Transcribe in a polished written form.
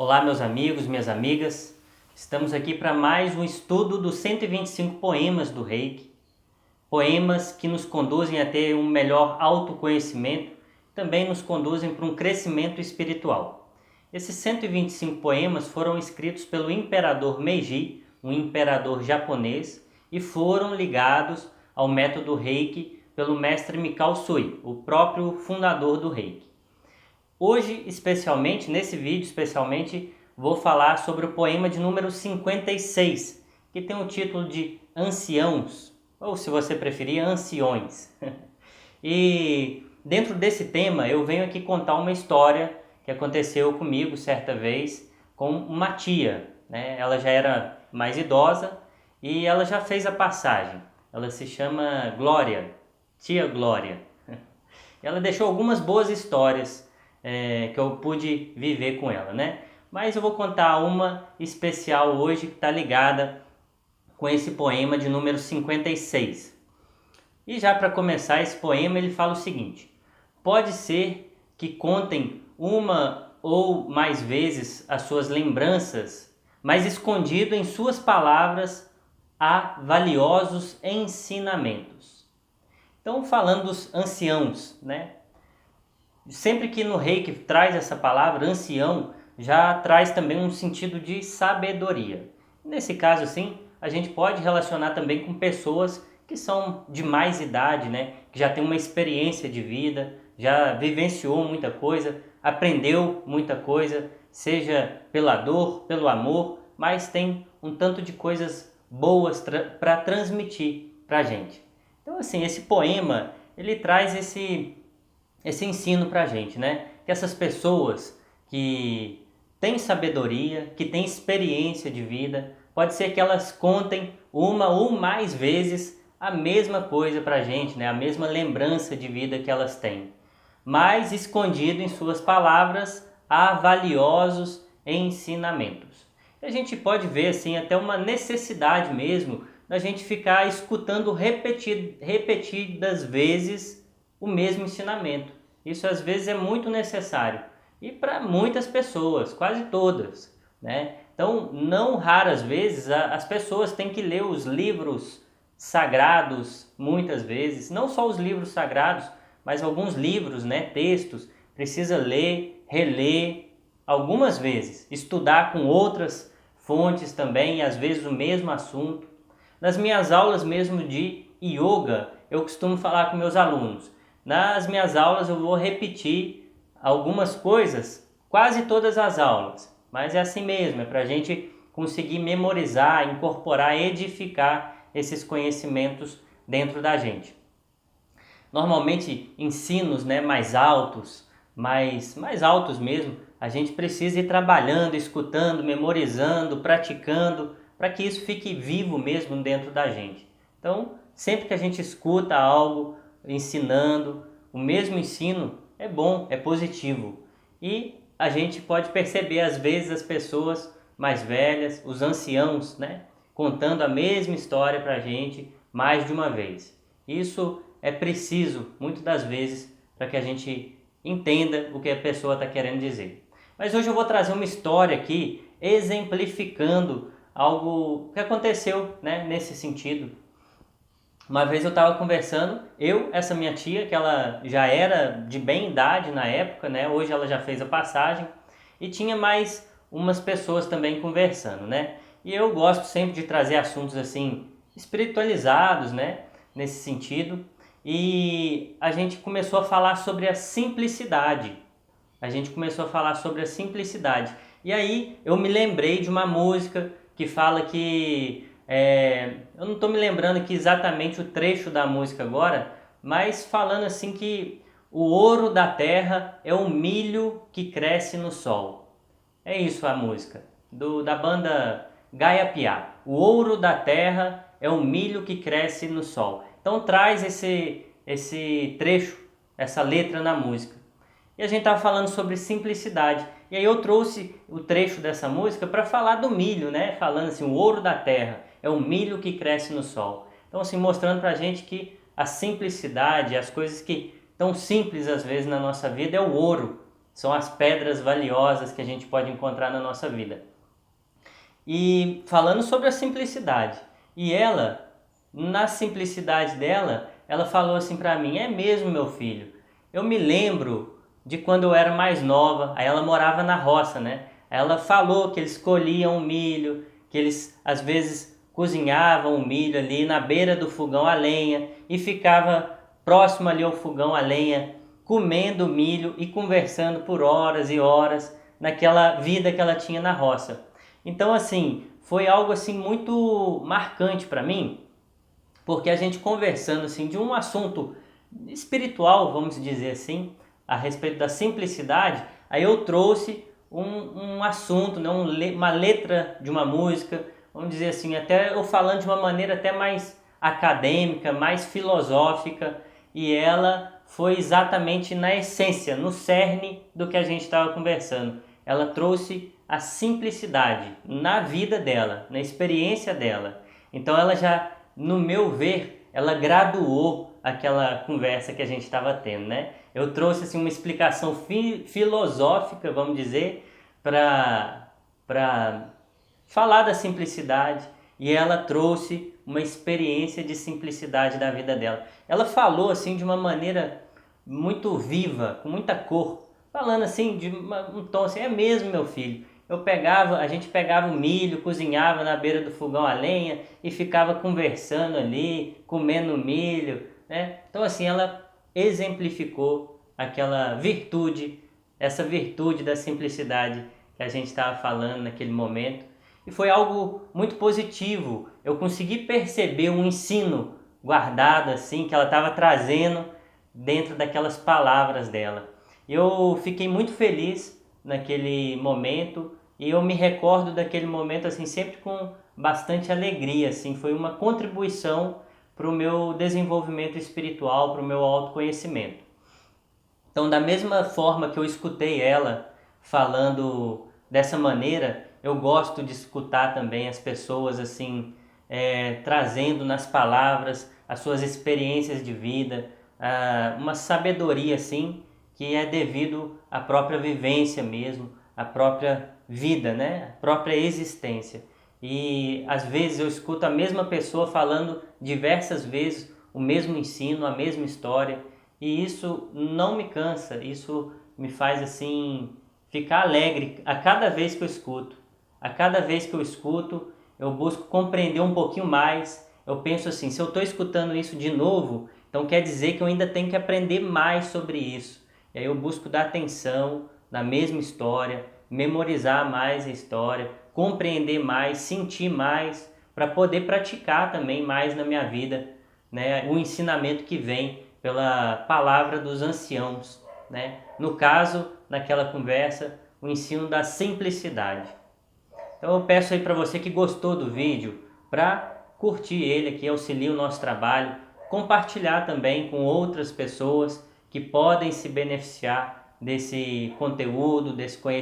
Olá, meus amigos, minhas amigas. Estamos aqui para mais um estudo dos 125 poemas do Reiki. Poemas que nos conduzem a ter um melhor autoconhecimento, também nos conduzem para um crescimento espiritual. Esses 125 poemas foram escritos pelo imperador Meiji, um imperador japonês, e foram ligados ao método Reiki pelo mestre Mikao Usui, o próprio fundador do Reiki. Hoje, nesse vídeo, vou falar sobre o poema de número 56, que tem o título de Anciãos, ou se você preferir, Anciões. E dentro desse tema, eu venho aqui contar uma história que aconteceu comigo certa vez com uma tia, né? Ela já era mais idosa e ela já fez a passagem. Ela se chama Glória, tia Glória. Ela deixou algumas boas histórias que eu pude viver com ela, né? Mas eu vou contar uma especial hoje que está ligada com esse poema de número 56. E já para começar esse poema ele fala o seguinte: pode ser que contem uma ou mais vezes as suas lembranças, mas escondido em suas palavras há valiosos ensinamentos. Então, falando dos anciãos, né? Sempre que no Reiki traz essa palavra, ancião, já traz também um sentido de sabedoria. Nesse caso, sim, a gente pode relacionar também com pessoas que são de mais idade, né? Que já tem uma experiência de vida, já vivenciou muita coisa, aprendeu muita coisa, seja pela dor, pelo amor, mas tem um tanto de coisas boas para transmitir para a gente. Então, assim, esse poema, ele traz esse ensino para a gente, né? Que essas pessoas que têm sabedoria, que têm experiência de vida, pode ser que elas contem uma ou mais vezes a mesma coisa para a gente, né? A mesma lembrança de vida que elas têm. Mas escondido em suas palavras há valiosos ensinamentos. E a gente pode ver assim até uma necessidade mesmo da gente ficar escutando repetidas vezes o mesmo ensinamento. Isso às vezes é muito necessário e para muitas pessoas, quase todas, né? Então, não raras vezes as pessoas têm que ler os livros sagrados, muitas vezes, não só os livros sagrados, mas alguns livros, né, textos, precisa ler, reler algumas vezes, estudar com outras fontes também, e às vezes o mesmo assunto. Nas minhas aulas mesmo de yoga, eu costumo falar com meus alunos. Nas minhas aulas eu vou repetir algumas coisas, quase todas as aulas. Mas é assim mesmo, é para a gente conseguir memorizar, incorporar, edificar esses conhecimentos dentro da gente. Normalmente ensinos, né, mais altos, mais altos mesmo, a gente precisa ir trabalhando, escutando, memorizando, praticando, para que isso fique vivo mesmo dentro da gente. Então, sempre que a gente escuta algo ensinando, o mesmo ensino é bom, é positivo. E a gente pode perceber às vezes as pessoas mais velhas, os anciãos, né, contando a mesma história para a gente mais de uma vez. Isso é preciso, muitas das vezes, para que a gente entenda o que a pessoa está querendo dizer. Mas hoje eu vou trazer uma história aqui exemplificando algo que aconteceu, né, nesse sentido. Uma vez eu estava conversando, essa minha tia, que ela já era de bem idade na época, né? Hoje ela já fez a passagem, e tinha mais umas pessoas também conversando, né? E eu gosto sempre de trazer assuntos assim, espiritualizados, né? Nesse sentido. E a gente começou a falar sobre a simplicidade. E aí eu me lembrei de uma música que fala que... eu não estou me lembrando aqui exatamente o trecho da música agora, mas falando assim que o ouro da terra é o milho que cresce no sol. É isso a música, da banda Gaia Piá. O ouro da terra é o milho que cresce no sol. Então traz esse trecho, essa letra na música. E a gente estava falando sobre simplicidade. E aí eu trouxe o trecho dessa música para falar do milho, né? Falando assim, o ouro da terra é o milho que cresce no sol. Então assim, mostrando para a gente que a simplicidade, as coisas que tão simples às vezes na nossa vida é o ouro. são as pedras valiosas que a gente pode encontrar na nossa vida. E falando sobre a simplicidade, e ela, na simplicidade dela, ela falou assim para mim: é mesmo, meu filho, eu me lembro de quando eu era mais nova. Aí ela morava na roça, né? Ela falou que eles colhiam o milho, que eles às vezes cozinhavam o milho ali na beira do fogão a lenha e ficava próximo ali ao fogão a lenha, comendo milho e conversando por horas e horas naquela vida que ela tinha na roça. Então assim, foi algo assim muito marcante para mim, porque a gente conversando assim de um assunto espiritual, vamos dizer assim, a respeito da simplicidade, aí eu trouxe um assunto, né, uma letra de uma música, vamos dizer assim, até eu falando de uma maneira até mais acadêmica, mais filosófica, e ela foi exatamente na essência, no cerne do que a gente estava conversando. Ela trouxe a simplicidade na vida dela, na experiência dela. Então ela já, no meu ver, ela graduou aquela conversa que a gente estava tendo, né? Eu trouxe assim uma explicação filosófica, vamos dizer, para falar da simplicidade, e ela trouxe uma experiência de simplicidade da vida dela. Ela falou assim de uma maneira muito viva, com muita cor, falando assim de um tom assim: é mesmo, meu filho, a gente pegava o milho, cozinhava na beira do fogão a lenha e ficava conversando ali, comendo milho, né? Então assim, ela exemplificou aquela virtude, essa virtude da simplicidade que a gente estava falando naquele momento. E foi algo muito positivo. Eu consegui perceber um ensino guardado assim que ela estava trazendo dentro daquelas palavras dela. Eu fiquei muito feliz naquele momento e eu me recordo daquele momento assim sempre com bastante alegria, assim, foi uma contribuição para o meu desenvolvimento espiritual, para o meu autoconhecimento. Então, da mesma forma que eu escutei ela falando dessa maneira, eu gosto de escutar também as pessoas assim, trazendo nas palavras as suas experiências de vida, uma sabedoria assim que é devido à própria vivência mesmo, à própria vida, né? A própria existência. E às vezes eu escuto a mesma pessoa falando diversas vezes o mesmo ensino, a mesma história, e isso não me cansa, isso me faz assim ficar alegre a cada vez que eu escuto. A cada vez que eu escuto, eu busco compreender um pouquinho mais. Eu penso assim: se eu estou escutando isso de novo, então quer dizer que eu ainda tenho que aprender mais sobre isso. E aí eu busco dar atenção na mesma história, memorizar mais a história, compreender mais, sentir mais, para poder praticar também mais na minha vida, né, o ensinamento que vem pela palavra dos anciãos, né? No caso, naquela conversa, o ensino da simplicidade. Então eu peço aí para você que gostou do vídeo, para curtir ele aqui, auxilia o nosso trabalho, compartilhar também com outras pessoas que podem se beneficiar desse conteúdo, desse conhecimento